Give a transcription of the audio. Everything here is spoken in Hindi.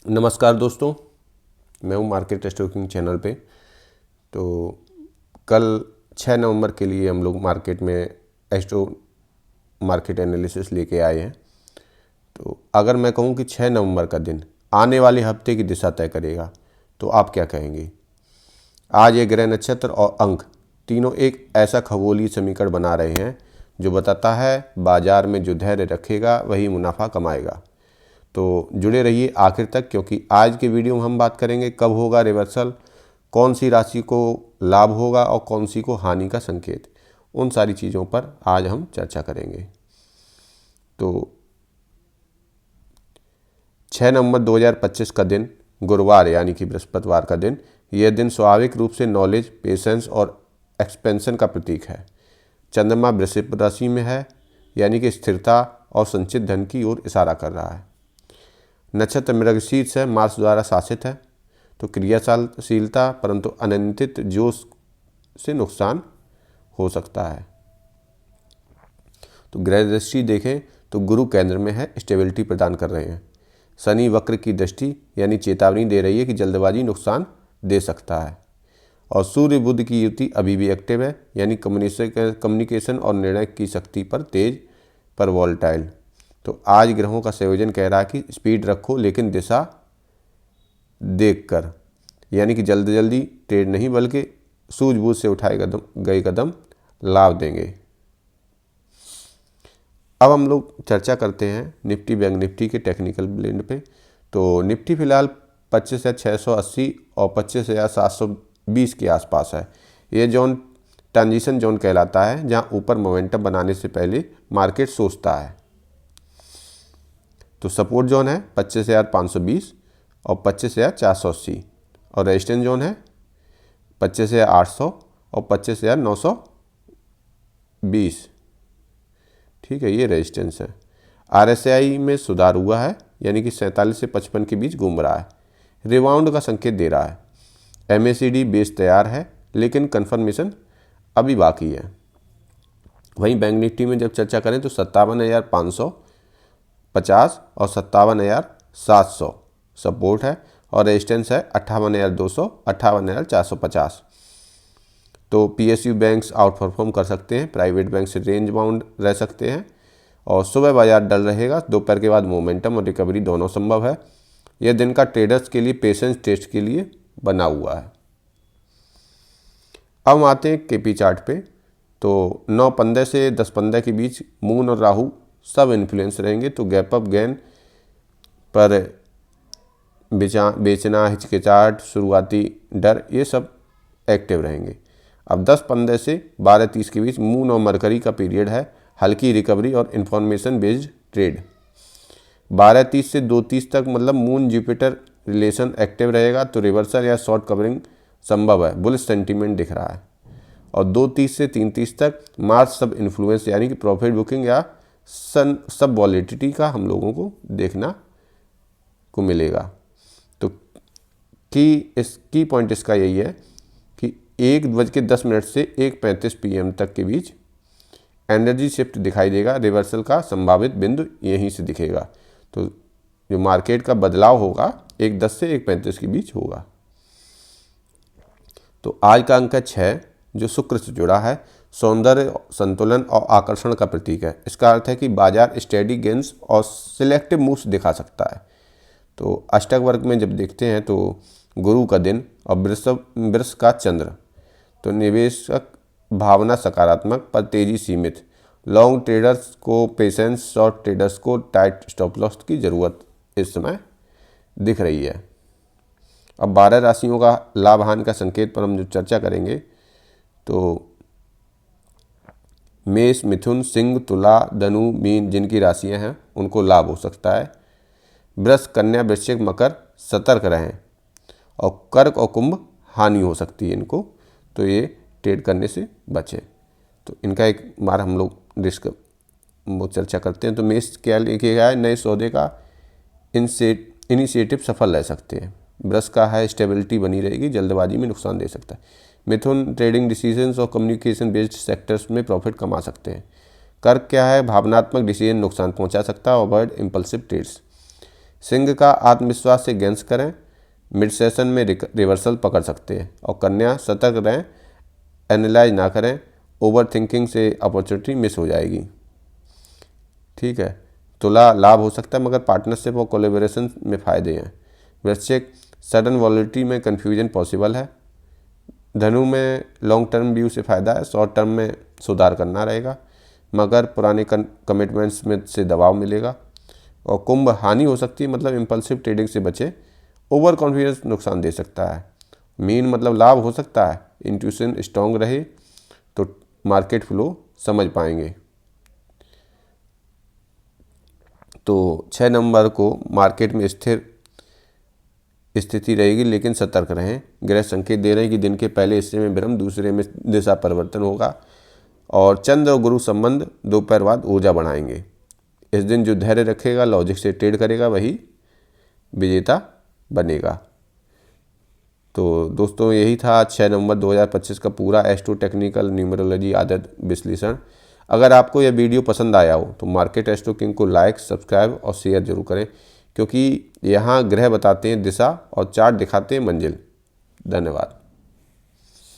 नमस्कार दोस्तों, मैं हूं मार्केट स्टॉकिंग चैनल पे। तो कल 6 नवंबर के लिए हम लोग मार्केट में एस्ट्रो मार्केट एनालिसिस लेके आए हैं। तो अगर मैं कहूं कि 6 नवंबर का दिन आने वाले हफ्ते की दिशा तय करेगा, तो आप क्या कहेंगे? आज ये ग्रह नक्षत्र और अंक तीनों एक ऐसा खगोलीय समीकरण बना रहे हैं जो बताता है बाजार में जो धैर्य रखेगा वही मुनाफा कमाएगा। तो जुड़े रहिए आखिर तक, क्योंकि आज के वीडियो में हम बात करेंगे कब होगा रिवर्सल, कौन सी राशि को लाभ होगा और कौन सी को हानि का संकेत। उन सारी चीज़ों पर आज हम चर्चा करेंगे। तो 6 नवंबर 2025 का दिन गुरुवार यानी कि बृहस्पतिवार का दिन, यह दिन स्वाभाविक रूप से नॉलेज, पेशेंस और एक्सपेंशन का प्रतीक है। चंद्रमा वृषभ राशि में है, यानी कि स्थिरता और संचित धन की ओर इशारा कर रहा है। नक्षत्र मृगशीर्ष है, मार्स द्वारा शासित है। तो क्रियाशीलता परंतु अनियंत्रित जोश से नुकसान हो सकता है। तो ग्रह दृष्टि देखें तो गुरु केंद्र में है, स्टेबिलिटी प्रदान कर रहे हैं। शनि वक्र की दृष्टि यानी चेतावनी दे रही है कि जल्दबाजी नुकसान दे सकता है। और सूर्य बुध की युति अभी भी एक्टिव है, यानी कम्युनिकेशन और निर्णय की शक्ति पर तेज पर वॉलेटाइल। तो आज ग्रहों का संयोजन कह रहा है कि स्पीड रखो लेकिन दिशा देखकर, यानी कि जल्दी ट्रेड नहीं बल्कि सूझबूझ से उठाए गए कदम लाभ देंगे। अब हम लोग चर्चा करते हैं निफ्टी बैंक निफ्टी के टेक्निकल ब्लेंड पे। तो निफ्टी फिलहाल 25,680 और 25,720 के आसपास है। ये जोन ट्रांजिशन जोन कहलाता है, जहां ऊपर मोमेंटम बनाने से पहले मार्केट सोचता है। तो सपोर्ट जोन है 25,520 और 25,480 और रेजिस्टेंस जोन है 25,800 और 25,920। ठीक है, ये रेजिस्टेंस है। RSI में सुधार हुआ है, यानी कि 47 से 55 के बीच घूम रहा है, रिबाउंड का संकेत दे रहा है। MACD बेस तैयार है लेकिन कन्फर्मेशन अभी बाकी है। वहीं बैंक निफ्टी में जब चर्चा करें तो 57,550 और 57,700 सपोर्ट है और रेजिस्टेंस है 58,200, 58,450। तो PSU बैंक्स आउट परफॉर्म कर सकते हैं, प्राइवेट बैंक से रेंज बाउंड रह सकते हैं और सुबह बाजार डल रहेगा। दोपहर के बाद मोमेंटम और रिकवरी दोनों संभव है। यह दिन का ट्रेडर्स के लिए पेशेंस टेस्ट के लिए बना हुआ है। अब हम आते हैं KP चार्ट पे। तो 9:15 से 10:15 के बीच मून और राहु सब इन्फ्लुएंस रहेंगे। तो गैप अप गेन पर बेचना, हिचकिचाहट, शुरुआती डर, ये सब एक्टिव रहेंगे। अब 10:15 से 12:30 के बीच मून और मरकरी का पीरियड है, हल्की रिकवरी और इन्फॉर्मेशन बेस्ड ट्रेड। 12:30 से 2:30 तक मतलब मून जुपिटर रिलेशन एक्टिव रहेगा, तो रिवर्सल या शॉर्ट कवरिंग संभव है, बुलिश सेंटीमेंट दिख रहा है। और 2:30 से 3:30 तक मार्च सब इन्फ्लुएंस यानी कि प्रॉफिट बुकिंग या सब वॉलेटिलिटी का हम लोगों को देखना को मिलेगा। तो की पॉइंट इसका यही है कि 1:10 से 1:35 PM तक के बीच एनर्जी शिफ्ट दिखाई देगा। रिवर्सल का संभावित बिंदु यहीं से दिखेगा। तो जो मार्केट का बदलाव होगा 1:10 से 1:35 के बीच होगा। तो आज का अंक है 6, जो शुक्र से जुड़ा है। सौंदर्य, संतुलन और आकर्षण का प्रतीक है। इसका अर्थ है कि बाजार स्टेडी गेंस और सिलेक्टिव मूव्स दिखा सकता है। तो अष्टक वर्ग में जब देखते हैं तो गुरु का दिन और वृष का चंद्र। तो निवेशक भावना सकारात्मक पर तेजी सीमित। लॉन्ग ट्रेडर्स को पेशेंस, शॉर्ट ट्रेडर्स को टाइट स्टॉप लॉस की ज़रूरत इस समय दिख रही है। अब 12 राशियों का लाभ हानि का संकेत पर हम जो चर्चा करेंगे, तो मेष, मिथुन, सिंह, तुला, धनु, मीन जिनकी राशियां हैं उनको लाभ हो सकता है। वृष, कन्या, वृश्चिक, मकर सतर्क रहें। और कर्क और कुंभ हानि हो सकती है इनको, तो ये ट्रेड करने से बचें। तो इनका एक बार हम लोग वो चर्चा करते हैं। तो मेष क्या लेके गया है, नए सौदे का इनिशिएटिव सफल रह सकते हैं। वृष का है स्टेबिलिटी बनी रहेगी, जल्दबाजी में नुकसान दे सकता है। मिथुन, ट्रेडिंग डिसीजंस और कम्युनिकेशन बेस्ड सेक्टर्स में प्रॉफिट कमा सकते हैं। कर्क क्या है, भावनात्मक डिसीजन नुकसान पहुंचा सकता है, अवॉइड इम्पल्सिव ट्रेड्स। सिंह का आत्मविश्वास से गेंस करें, मिड सेशन में रिवर्सल पकड़ सकते हैं। और कन्या सतर्क रहें, एनालाइज ना करें, ओवर थिंकिंग से अपॉर्चुनिटी मिस हो जाएगी। ठीक है। तुला लाभ हो सकता है मगर पार्टनरशिप और कोलेबोरेशन में फ़ायदे हैं। वृश्चिक सडन वॉलिटी में कन्फ्यूजन पॉसिबल है। धनु में लॉन्ग टर्म व्यू से फ़ायदा है, शॉर्ट टर्म में सुधार करना रहेगा। मगर पुराने कमिटमेंट्स में से दबाव मिलेगा। और कुंभ हानि हो सकती है, मतलब इम्पल्सिव ट्रेडिंग से बचे, ओवर कॉन्फिडेंस नुकसान दे सकता है। मीन मतलब लाभ हो सकता है, इंट्यूशन स्ट्रॉन्ग रहे तो मार्केट फ्लो समझ पाएंगे। तो 6 नंबर को मार्केट में स्थिर स्थिति रहेगी, लेकिन सतर्क रहें। ग्रह संकेत दे रहे हैं कि दिन के पहले हिस्से में भ्रम, दूसरे में दिशा परिवर्तन होगा। और चंद्र और गुरु संबंध दोपहर बाद ऊर्जा बढ़ाएंगे। इस दिन जो धैर्य रखेगा, लॉजिक से ट्रेड करेगा, वही विजेता बनेगा। तो दोस्तों यही था 6 नवंबर 2025 का पूरा एस्ट्रो टेक्निकल न्यूमरोलॉजी आदत विश्लेषण। अगर आपको यह वीडियो पसंद आया हो तो मार्केट एस्ट्रो किंग को लाइक, सब्सक्राइब और शेयर जरूर करें, क्योंकि यहाँ ग्रह बताते हैं दिशा और चार्ट दिखाते हैं मंजिल। धन्यवाद।